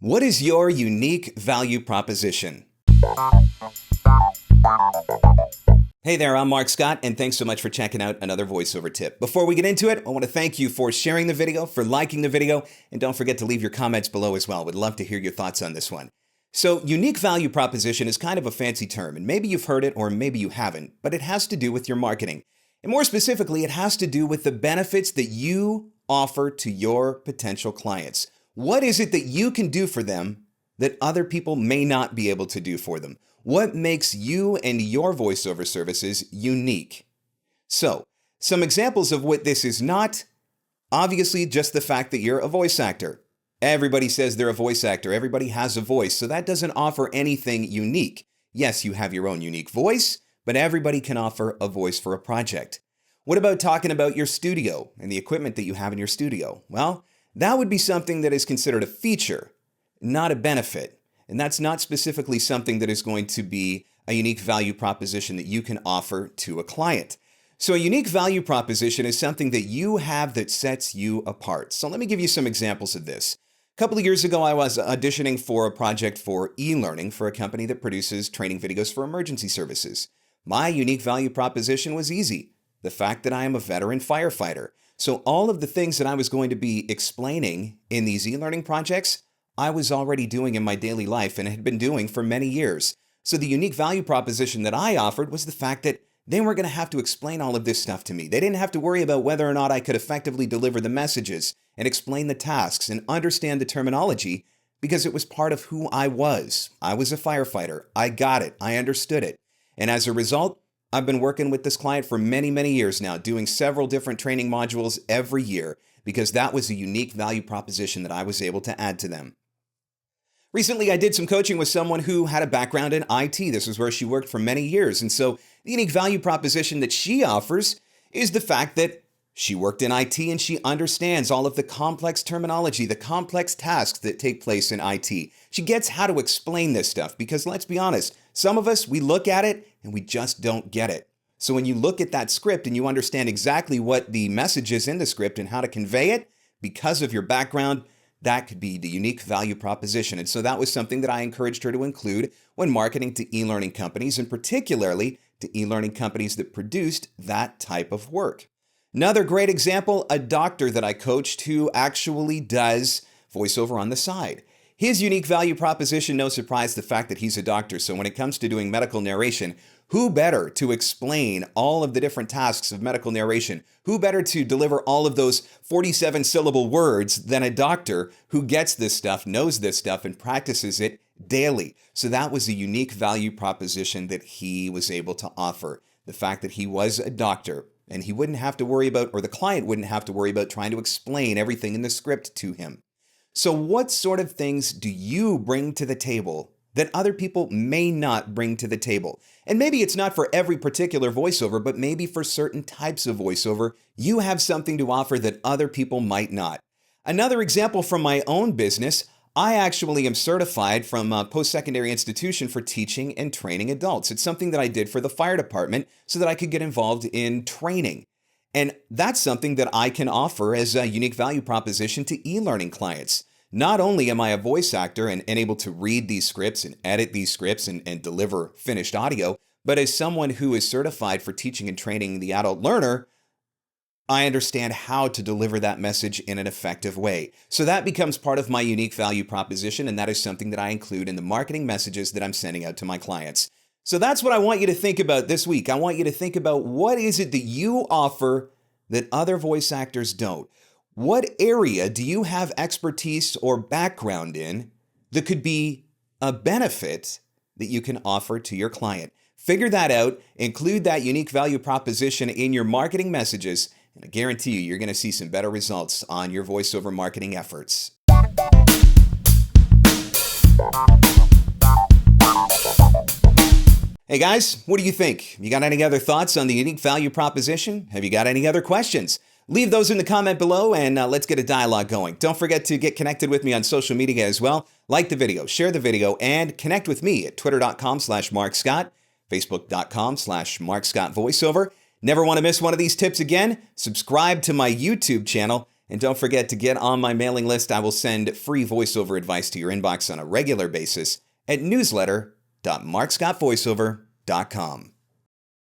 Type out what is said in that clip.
What is your unique value proposition? Hey there, I'm Mark Scott, and thanks so much for checking out another voiceover tip. Before we get into it, I want to thank you for sharing the video, for liking the video, and don't forget to leave your comments below as well. Would love to hear your thoughts on this one. So, unique value proposition is kind of a fancy term, and maybe you've heard it or maybe you haven't, but it has to do with your marketing. And more specifically, it has to do with the benefits that you offer to your potential clients. What is it that you can do for them that other people may not be able to do for them? What makes you and your voiceover services unique? So, some examples of what this is not, obviously just the fact that you're a voice actor. Everybody says they're a voice actor. Everybody has a voice, so that doesn't offer anything unique. Yes, you have your own unique voice, but everybody can offer a voice for a project. What about talking about your studio and the equipment that you have in your studio? Well, that would be something that is considered a feature, not a benefit. And that's not specifically something that is going to be a unique value proposition that you can offer to a client. So a unique value proposition is something that you have that sets you apart. So let me give you some examples of this. A couple of years ago, I was auditioning for a project for e-learning for a company that produces training videos for emergency services. My unique value proposition was easy. The fact that I am a veteran firefighter. So all of the things that I was going to be explaining in these e-learning projects, I was already doing in my daily life and had been doing for many years. So the unique value proposition that I offered was the fact that they weren't going to have to explain all of this stuff to me. They didn't have to worry about whether or not I could effectively deliver the messages and explain the tasks and understand the terminology because it was part of who I was. I was a firefighter. I got it. I understood it. And as a result, I've been working with this client for many, many years now, doing several different training modules every year because that was a unique value proposition that I was able to add to them. Recently, I did some coaching with someone who had a background in IT. This is where she worked for many years. And so the unique value proposition that she offers is the fact that she worked in IT and she understands all of the complex terminology, the complex tasks that take place in IT. She gets how to explain this stuff because let's be honest, some of us, we look at it and we just don't get it. So when you look at that script and you understand exactly what the message is in the script and how to convey it because of your background, that could be the unique value proposition. And so that was something that I encouraged her to include when marketing to e-learning companies, and particularly to e-learning companies that produced that type of work. Another great example, a doctor that I coached who actually does voiceover on the side. His unique value proposition, no surprise, the fact that he's a doctor. So when it comes to doing medical narration, who better to explain all of the different tasks of medical narration? Who better to deliver all of those 47-syllable words than a doctor who gets this stuff, knows this stuff, and practices it daily? So that was a unique value proposition that he was able to offer. The fact that he was a doctor and he wouldn't have to worry about, or the client wouldn't have to worry about trying to explain everything in the script to him. So what sort of things do you bring to the table that other people may not bring to the table? And maybe it's not for every particular voiceover, but maybe for certain types of voiceover, you have something to offer that other people might not. Another example from my own business, I actually am certified from a post-secondary institution for teaching and training adults. It's something that I did for the fire department so that I could get involved in training. And that's something that I can offer as a unique value proposition to e-learning clients. Not only am I a voice actor and able to read these scripts and edit these scripts and deliver finished audio, but as someone who is certified for teaching and training the adult learner, I understand how to deliver that message in an effective way. So that becomes part of my unique value proposition, and that is something that I include in the marketing messages that I'm sending out to my clients. So that's what I want you to think about this week. I want you to think about what is it that you offer that other voice actors don't? What area do you have expertise or background in that could be a benefit that you can offer to your client? Figure that out, include that unique value proposition in your marketing messages, and I guarantee you, you're going to see some better results on your voiceover marketing efforts. Hey guys, what do you think? You got any other thoughts on the unique value proposition? Have you got any other questions? Leave those in the comment below and let's get a dialogue going. Don't forget to get connected with me on social media as well. Like the video, share the video, and connect with me at twitter.com/MarkScott, facebook.com/MarkScottVoiceover. Never want to miss one of these tips again? Subscribe to my YouTube channel And don't forget to get on my mailing list. I will send free voiceover advice to your inbox on a regular basis at newsletter.markscottvoiceover.com.